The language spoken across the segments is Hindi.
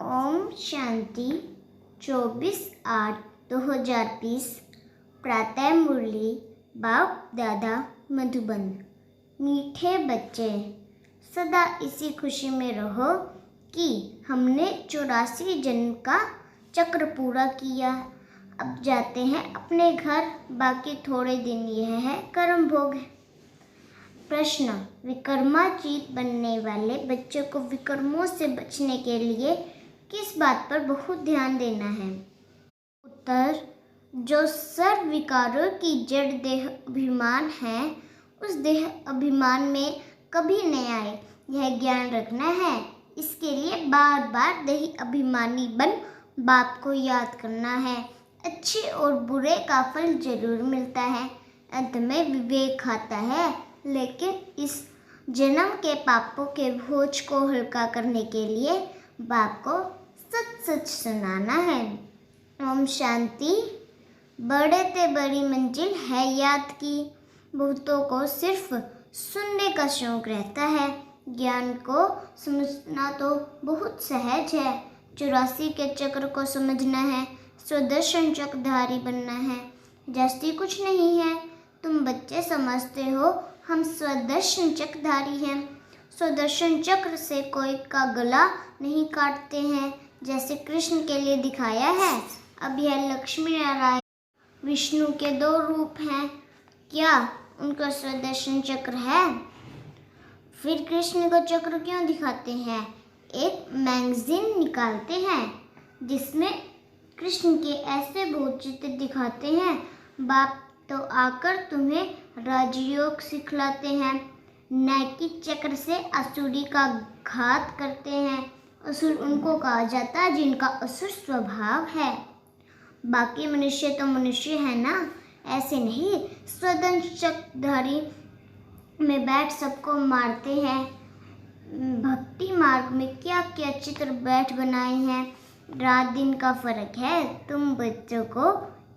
ओम शांति 24/8/2020 प्रातः मुरली बाप दादा मधुबन। मीठे बच्चे, सदा इसी खुशी में रहो कि हमने 84 जन्म का चक्र पूरा किया। अब जाते हैं अपने घर, बाकी थोड़े दिन यह है कर्म भोग। प्रश्न, विकर्माजीत बनने वाले बच्चों को विकर्मों से बचने के लिए किस बात पर बहुत ध्यान देना है? उत्तर, जो सर्व विकारों की जड़ देह अभिमान है, उस देह अभिमान में कभी न आए, यह ज्ञान रखना है। इसके लिए बार बार देही अभिमानी बन बाप को याद करना है। अच्छे और बुरे का फल जरूर मिलता है, अंत में विवेक आता है, लेकिन इस जन्म के पापों के बोझ को हल्का करने के लिए बाप को सच सच सुनाना है। ओम शांति। बड़े ते बड़ी मंजिल है याद की, बहुतों को सिर्फ सुनने का शौक रहता है। ज्ञान को समझना तो बहुत सहज है, 84 के चक्र को समझना है, स्वदर्शन चक्रधारी बनना है। जास्ती कुछ नहीं है, तुम बच्चे समझते हो हम स्वदर्शन चक्रधारी हैं। स्वदर्शन चक्र से कोई का गला नहीं काटते हैं, जैसे कृष्ण के लिए दिखाया है। अब यह लक्ष्मी नारायण विष्णु के 2 रूप हैं, क्या उनका स्वदर्शन चक्र है? फिर कृष्ण को चक्र क्यों दिखाते हैं? एक मैगजीन निकालते हैं जिसमें कृष्ण के ऐसे बहुत चित्र दिखाते हैं। बाप तो आकर तुम्हें राजयोग सिखलाते हैं, नैतिक चक्र से असुरी का घात करते हैं। असुर उनको कहा जाता है जिनका असुर स्वभाव है। बाकी मनुष्य तो मनुष्य है ना, ऐसे नहीं स्वदर्शन चक्रधारी में बैठ सबको मारते हैं। भक्ति मार्ग में क्या क्या चित्र बैठ बनाए हैं। रात दिन का फर्क है। तुम बच्चों को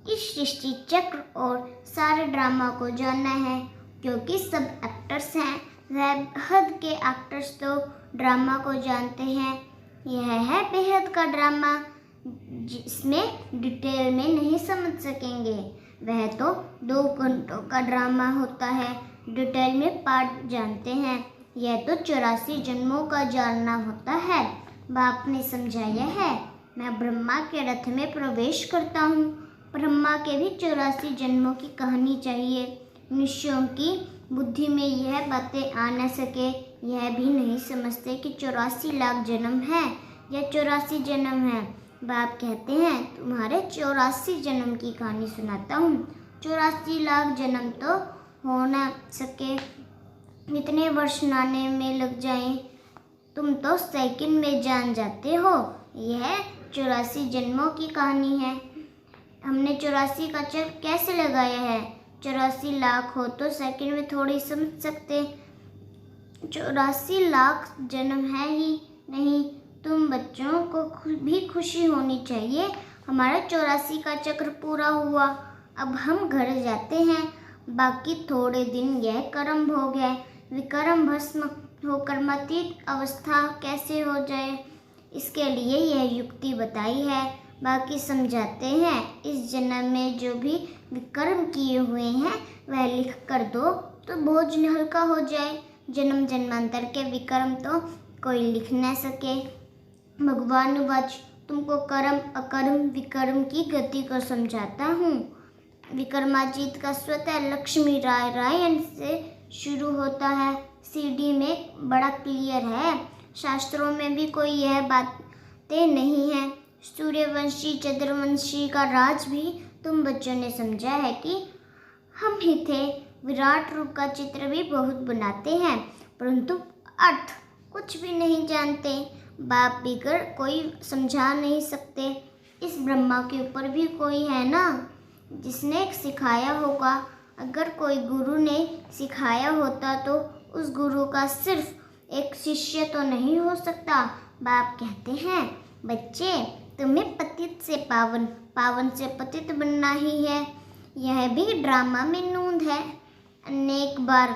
इस सृष्टि चक्र और सारे ड्रामा को जानना है, क्योंकि सब एक्टर्स हैं। वह हद के एक्टर्स तो ड्रामा को जानते हैं। यह है बेहद का ड्रामा, जिसमें डिटेल में नहीं समझ सकेंगे। वह तो 2 घंटों का ड्रामा होता है, डिटेल में पार्ट जानते हैं। यह तो 84 जन्मों का जानना होता है। बाप ने समझाया है, मैं ब्रह्मा के रथ में प्रवेश करता हूँ। ब्रह्मा के भी 84 जन्मों की कहानी चाहिए। मनुष्यों की बुद्धि में यह बातें आ न सके, यह भी नहीं समझते कि 84 लाख जन्म है या 84 जन्म है। बाप कहते हैं, तुम्हारे 84 जन्म की कहानी सुनाता हूँ। 84 लाख जन्म तो हो न सके, इतने वर्ष नाने में लग जाएं, तुम तो सेकंड में जान जाते हो। यह 84 जन्मों की कहानी है। हमने 84 का चक्र कैसे लगाया है? 84 लाख हो तो सेकंड में थोड़ी समझ सकते। 84 लाख जन्म है ही नहीं। तुम बच्चों को भी खुशी होनी चाहिए, हमारा 84 का चक्र पूरा हुआ। अब हम घर जाते हैं, बाकी थोड़े दिन यह कर्म भोग है। विकर्म भस्म होकर मतीत अवस्था कैसे हो जाए, इसके लिए यह युक्ति बताई है। बाकी समझाते हैं, इस जन्म में जो भी विकर्म किए हुए हैं वह लिख कर दो तो बोझ हल्का हो जाए। जन्म जन्मांतर के विकर्म तो कोई लिख न सके। भगवान वाच, तुमको कर्म अकर्म विकर्म की गति को समझाता हूँ। विकर्माजीत का स्वतः लक्ष्मी नारायण से शुरू होता है। सीडी में बड़ा क्लियर है, शास्त्रों में भी कोई यह बातें नहीं है। सूर्यवंशी चंद्रवंशी का राज भी तुम बच्चों ने समझा है कि हम ही थे। विराट रूप का चित्र भी बहुत बनाते हैं, परंतु अर्थ कुछ भी नहीं जानते। बाप बिगड़ कोई समझा नहीं सकते। इस ब्रह्मा के ऊपर भी कोई है ना, जिसने सिखाया होगा। अगर कोई गुरु ने सिखाया होता तो उस गुरु का सिर्फ एक शिष्य तो नहीं हो सकता। बाप कहते हैं, बच्चे तुम्हें पतित से पावन, पावन से पतित बनना ही है। यह भी ड्रामा में नूंद है। अनेक बार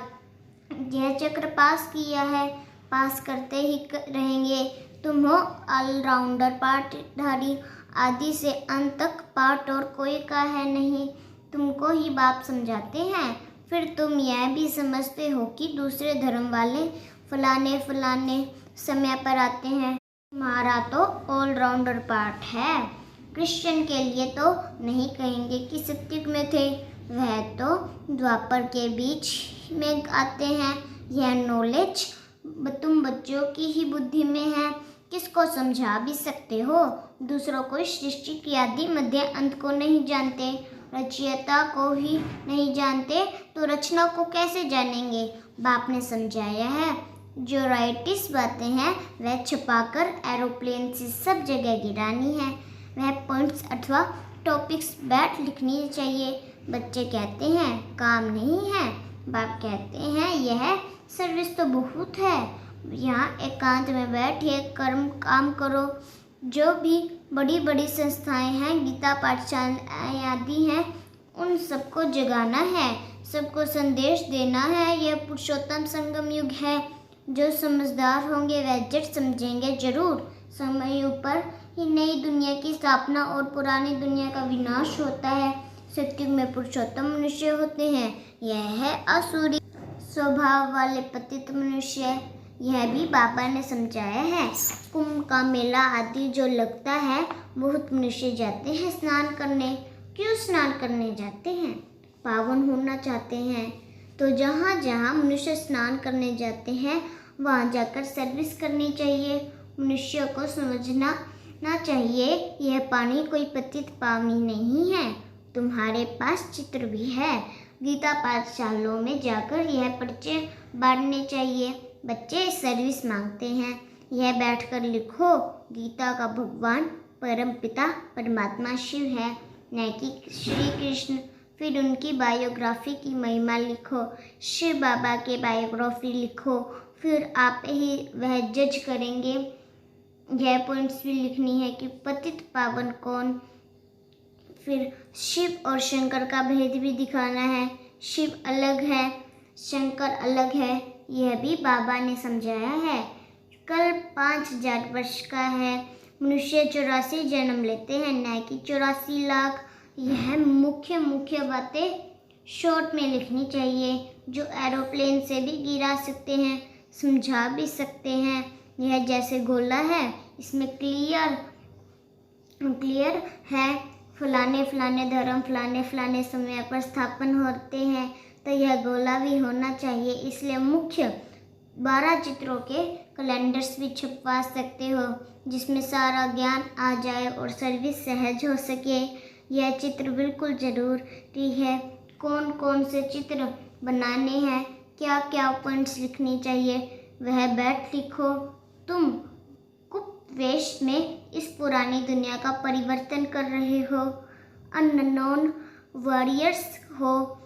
यह चक्र पास किया है, पास करते ही रहेंगे। तुम हो ऑलराउंडर पाठधारी, आदि से अंत तक पाठ और कोई का है नहीं। तुमको ही बाप समझाते हैं, फिर तुम यह भी समझते हो कि दूसरे धर्म वाले फलाने फलाने समय पर आते हैं। तुम्हारा तो ऑलराउंडर पाठ है। क्रिश्चियन के लिए तो नहीं कहेंगे कि सत्युग में थे, वह तो द्वापर के बीच में आते हैं। यह नॉलेज तुम बच्चों की ही बुद्धि में है, किसको समझा भी सकते हो। दूसरों को सृष्टि की आदि मध्य अंत को नहीं जानते, रचयिता को ही नहीं जानते, तो रचना को कैसे जानेंगे। बाप ने समझाया है, जो राइटिस बातें हैं वह छुपाकर एरोप्लेन से सब जगह गिरानी है। वह पॉइंट्स अथवा टॉपिक्स बैठ लिखनी चाहिए। बच्चे कहते हैं काम नहीं है, बाप कहते हैं यह सर्विस तो बहुत है। यहाँ एकांत में बैठिए, कर्म काम करो। जो भी बड़ी बड़ी संस्थाएं हैं, गीता पाठशाला आदि हैं, उन सबको जगाना है, सबको संदेश देना है। यह पुरुषोत्तम संगम युग है। जो समझदार होंगे वह जट समझेंगे जरूर। समय पर ही नई दुनिया की स्थापना और पुरानी दुनिया का विनाश होता है। सत्युग में पुरुषोत्तम मनुष्य होते हैं, यह है आसुरी स्वभाव वाले पतित मनुष्य। यह भी बाबा ने समझाया है। कुंभ का मेला आदि जो लगता है, बहुत मनुष्य जाते हैं स्नान करने। क्यों स्नान करने जाते हैं? पावन होना चाहते हैं। तो जहाँ जहाँ मनुष्य स्नान करने जाते हैं, वहाँ जाकर सर्विस करनी चाहिए। मनुष्य को समझना चाहिए यह पानी कोई पतित पावनी नहीं है। तुम्हारे पास चित्र भी है, गीता पाठशालों में जाकर यह परिचय बांटने चाहिए। बच्चे सर्विस मांगते हैं, यह बैठकर लिखो, गीता का भगवान परम पिता परमात्मा शिव है, न कि श्री कृष्ण। फिर उनकी बायोग्राफी की महिमा लिखो, शिव बाबा के बायोग्राफी लिखो, फिर आप ही वह जज करेंगे। यह पॉइंट्स भी लिखनी है कि पतित पावन कौन। फिर शिव और शंकर का भेद भी दिखाना है। शिव अलग है, शंकर अलग है, यह भी बाबा ने समझाया है। कल 5000 वर्ष का है। मनुष्य 84 जन्म लेते हैं, न कि 84 लाख। यह मुख्य बातें शॉर्ट में लिखनी चाहिए, जो एरोप्लेन से भी गिरा सकते हैं, समझा भी सकते हैं। यह जैसे गोला है, इसमें क्लियर है फलाने फलाने धर्म फलाने फलाने समय पर स्थापन होते हैं, तो यह गोला भी होना चाहिए। इसलिए मुख्य 12 चित्रों के कैलेंडर्स भी छपवा सकते हो, जिसमें सारा ज्ञान आ जाए और सर्विस सहज हो सके। यह चित्र बिल्कुल ज़रूरी है। कौन कौन से चित्र बनाने हैं, क्या क्या पॉइंट्स लिखनी चाहिए, वह बैठ लिखो। तुम गुप्त वेश में इस पुरानी दुनिया का परिवर्तन कर रहे हो, अननोन वॉरियर्स हो,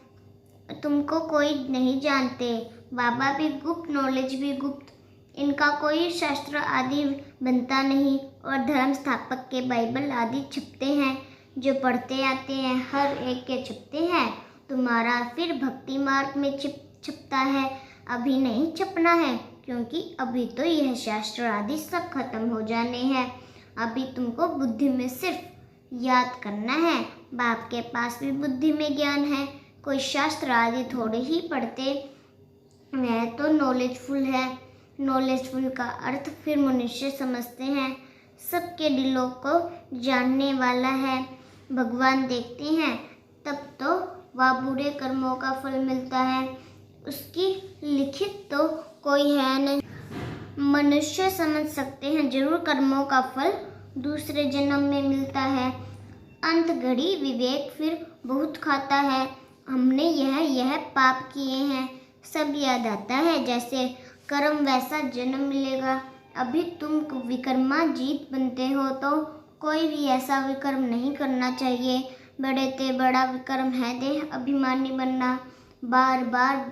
तुमको कोई नहीं जानते। बाबा भी गुप्त, नॉलेज भी गुप्त, इनका कोई शास्त्र आदि बनता नहीं। और धर्म स्थापक के बाइबल आदि छपते हैं, जो पढ़ते आते हैं, हर एक के छपते हैं। तुम्हारा फिर भक्ति मार्ग में छपता है, अभी नहीं छपना है, क्योंकि अभी तो यह शास्त्र आदि सब खत्म हो जाने हैं। अभी तुमको बुद्धि में सिर्फ याद करना है। बाप के पास भी बुद्धि में ज्ञान है, कोई शास्त्र आदि थोड़े ही पढ़ते, वह तो नॉलेजफुल है। नॉलेजफुल का अर्थ फिर मनुष्य समझते हैं, सबके दिलों को जानने वाला है। भगवान देखते हैं, तब तो वह बुरे कर्मों का फल मिलता है, उसकी लिखित तो कोई है नहीं। मनुष्य समझ सकते हैं जरूर कर्मों का फल दूसरे जन्म में मिलता है। अंत घड़ी विवेक फिर बहुत खाता है, हमने यह पाप किए हैं, सब याद आता है। जैसे कर्म वैसा जन्म मिलेगा। अभी तुम विकर्मा जीत बनते हो, तो कोई भी ऐसा विकर्म नहीं करना चाहिए। बड़े ते बड़ा विकर्म है देह अभिमानी बनना। बार बार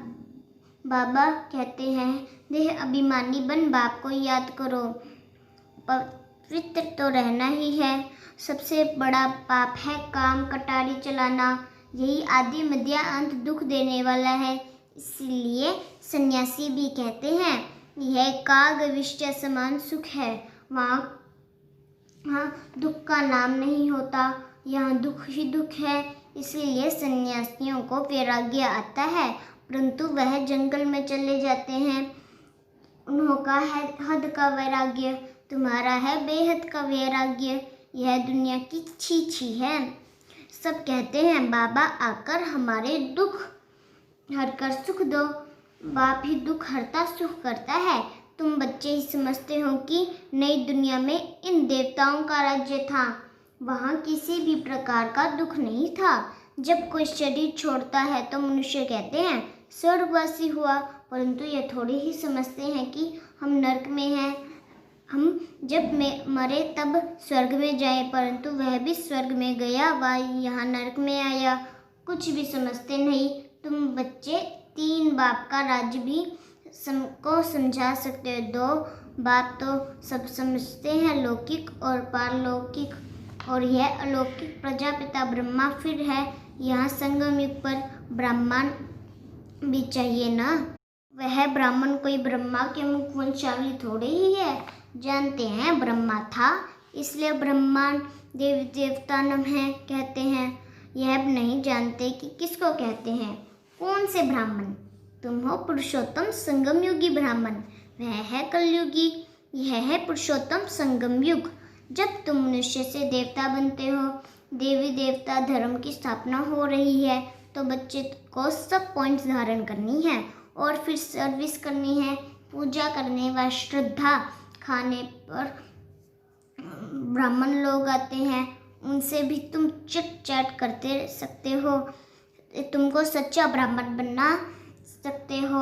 बाबा कहते हैं, देह अभिमानी बन बाप को याद करो। पवित्र तो रहना ही है। सबसे बड़ा पाप है काम कटारी चलाना, यही आदि मध्य अंत दुख देने वाला है। इसलिए सन्यासी भी कहते हैं, यह काग विष्ट समान सुख है, वहाँ दुख का नाम नहीं होता, यहाँ दुख ही दुख है। इसलिए सन्यासियों को वैराग्य आता है, परंतु वह जंगल में चले जाते हैं। उन्होंने है हद का वैराग्य, तुम्हारा है बेहद का वैराग्य। यह दुनिया की छी है। सब कहते हैं बाबा आकर हमारे दुख हरकर सुख दो। बाप ही दुख हरता सुख करता है। तुम बच्चे ही समझते हो कि नई दुनिया में इन देवताओं का राज्य था, वहाँ किसी भी प्रकार का दुख नहीं था। जब कोई शरीर छोड़ता है तो मनुष्य कहते हैं स्वर्गवासी हुआ, परंतु ये थोड़ी ही समझते हैं कि हम नरक में हैं। हम जब मरे तब स्वर्ग में जाए, परंतु वह भी स्वर्ग में गया व यहाँ नरक में आया। कुछ भी समझते नहीं। तुम बच्चे 3 बाप का राज्य भी को समझा सकते हो। 2 बाप तो सब समझते हैं, लौकिक और पारलौकिक, और यह अलौकिक प्रजापिता ब्रह्मा फिर है। यहाँ संगम युग पर ब्राह्मण भी चाहिए ना। वह ब्राह्मण कोई ब्रह्मा के मुख वंशावली थोड़े ही है। जानते हैं ब्रह्मा था, इसलिए ब्रह्मांड देवी देवता नाम है कहते हैं। यह नहीं जानते कि किसको कहते हैं। कौन से ब्राह्मण? तुम हो पुरुषोत्तम संगम युगी ब्राह्मण, वह है कलयुगी। यह है पुरुषोत्तम संगम युग। जब तुम मनुष्य से देवता बनते हो, देवी देवता धर्म की स्थापना हो रही है, तो बच्चे को सब पॉइंट्स धारण करनी है और फिर सर्विस करनी है, पूजा करने व श्रद्धा। खाने पर ब्राह्मण लोग आते हैं, उनसे भी तुम चिट चैट करते सकते हो। तुमको सच्चा ब्राह्मण बनना सकते हो।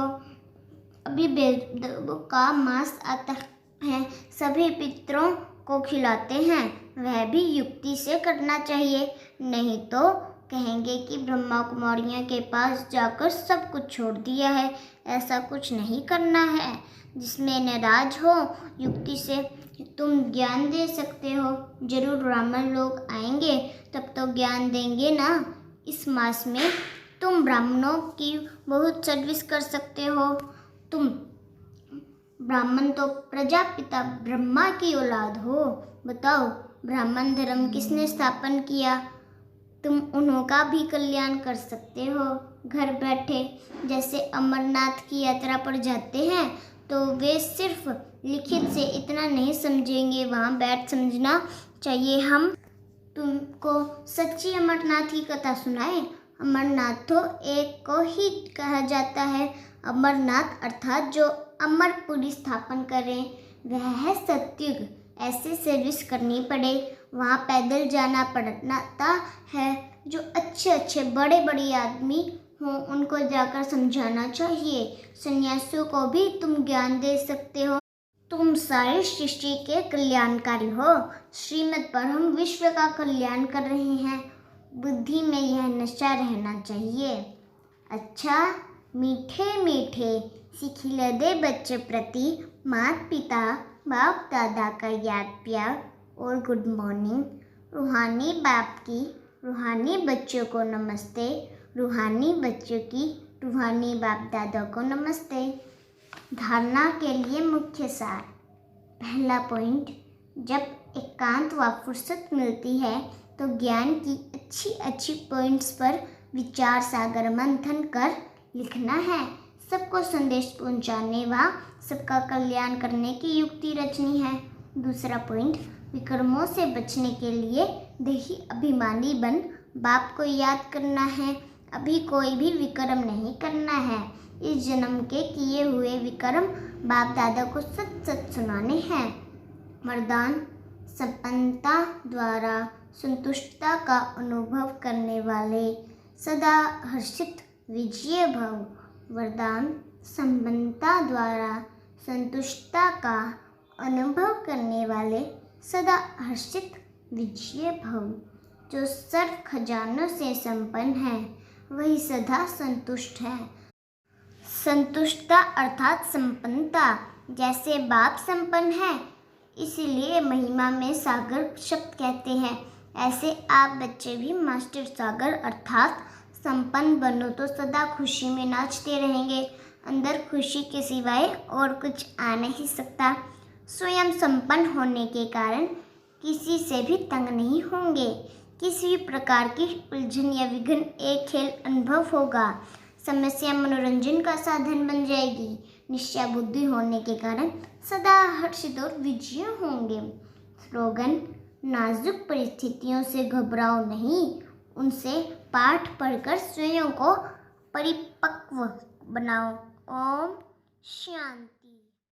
अभी बेदों का मांस आता है, सभी पितरों को खिलाते हैं, वह भी युक्ति से करना चाहिए, नहीं तो कहेंगे कि ब्रह्मा कुमारियों के पास जाकर सब कुछ छोड़ दिया है। ऐसा कुछ नहीं करना है। जिसमें नाराज हो, युक्ति से तुम ज्ञान दे सकते हो। जरूर ब्राह्मण लोग आएंगे, तब तो ज्ञान देंगे ना। इस मास में तुम ब्राह्मणों की बहुत सर्विस कर सकते हो। तुम ब्राह्मण तो प्रजापिता ब्रह्मा की औलाद हो। बताओ, ब्राह्मण धर्म किसने स्थापन किया? तुम उनका भी कल्याण कर सकते हो घर बैठे। जैसे अमरनाथ की यात्रा पर जाते हैं तो वे सिर्फ लिखित से इतना नहीं समझेंगे, वहाँ बैठ समझना चाहिए। हम तुमको सच्ची अमरनाथ की कथा सुनाए। अमरनाथ तो एक को ही कहा जाता है। अमरनाथ अर्थात जो अमरपुरी स्थापन करें, वह है सत्युग। ऐसे सर्विस करनी पड़े, वहाँ पैदल जाना पड़ता है। जो अच्छे बड़े आदमी हों, उनको जाकर समझाना चाहिए। सन्यासियों को भी तुम ज्ञान दे सकते हो। तुम सारी सृष्टि के कल्याणकारी हो। श्रीमत पर हम विश्व का कल्याण कर रहे हैं। बुद्धि में यह नशा रहना चाहिए। अच्छा, मीठे सिखिला दे बच्चे प्रति माता पिता बाप दादा का याद प्यार और गुड मॉर्निंग। रूहानी बाप की रूहानी बच्चों को नमस्ते। रूहानी बच्चों की रूहानी बाप दादा को नमस्ते। धारणा के लिए मुख्य सार। पहला पॉइंट, जब एकांत व फुर्सत मिलती है तो ज्ञान की अच्छी पॉइंट्स पर विचार सागर मंथन कर लिखना है। सबको संदेश पहुंचाने व सबका कल्याण करने की युक्ति रचनी है। दूसरा पॉइंट, विक्रमों से बचने के लिए देही अभिमानी बन बाप को याद करना है। अभी कोई भी विक्रम नहीं करना है। इस जन्म के किए हुए विक्रम बाप दादा को सच सुनाने हैं। वरदान, संपन्नता द्वारा संतुष्टता का अनुभव करने वाले सदा हर्षित विजय भव। वरदान, संपन्नता द्वारा संतुष्टता का अनुभव करने वाले सदा हर्षित विजय भव। जो सर्व खजानों से संपन्न है, वही सदा संतुष्ट है। संतुष्टता अर्थात संपन्नता। जैसे बाप संपन्न है, इसीलिए महिमा में सागर शब्द कहते हैं। ऐसे आप बच्चे भी मास्टर सागर अर्थात संपन्न बनो तो सदा खुशी में नाचते रहेंगे। अंदर खुशी के सिवाय और कुछ आ नहीं सकता। स्वयं संपन्न होने के कारण किसी से भी तंग नहीं होंगे। किसी भी प्रकार की उलझन या विघ्न एक खेल अनुभव होगा। समस्या मनोरंजन का साधन बन जाएगी। निश्चय बुद्धि होने के कारण सदा हर्षित और विजयी होंगे। स्लोगन: नाजुक परिस्थितियों से घबराओ नहीं, उनसे पाठ पढ़कर स्वयं को परिपक्व बनाओ। ओम शांति।